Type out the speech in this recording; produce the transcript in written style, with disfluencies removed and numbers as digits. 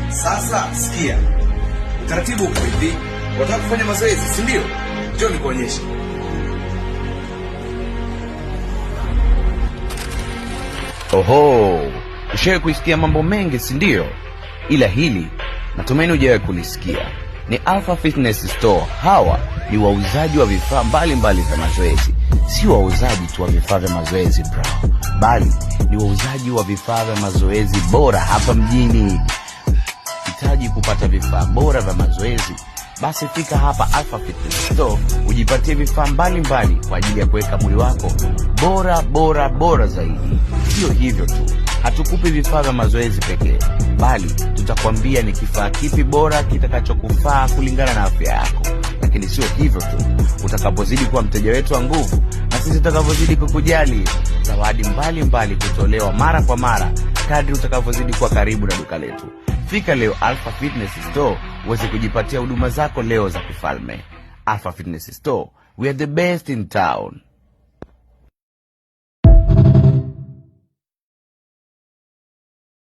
Sasa sikia, utaratibu uko hivi. Wataka kufanya mazoezi, si ndio? Njoo nikuonyeshe. Oho, ushawahi kusikia mambo mengi, si ndio? Ila hili natumaini hujawahi kulisikia. Ni Alpha Fitness Store. Hawa ni wauzaji wa vifaa mbalimbali vya mazoezi. Si wauzaji tu wa vifaa vya mazoezi bro, bali ni wauzaji wa vifaa vya mazoezi bora hapa mjini. Hitaji kupata vifaa bora vya mazoezi? Basi fika hapa Alpha Fitness Store ujipatie vifaa mbalimbali kwa ajili ya kuweka mwili wako bora zaidi. Sio hivyo tu, hatukupi vifaa vya mazoezi pekee, bali tutakwambia ni kifaa kipi bora kitakachokufaa kulingana na afya yako. Lakini sio hivyo tu, utakapozidi kuwa mteja wetu wa nguvu, na sisi tutakapozidi kukujali, zawadi mbalimbali kutolewa mara kwa mara kadri utakavyozidi kuwa karibu na duka letu. Fika leo Alpha Fitness Store uweze kujipatia huduma zako leo za kifalme. Alpha Fitness Store, we are the best in town.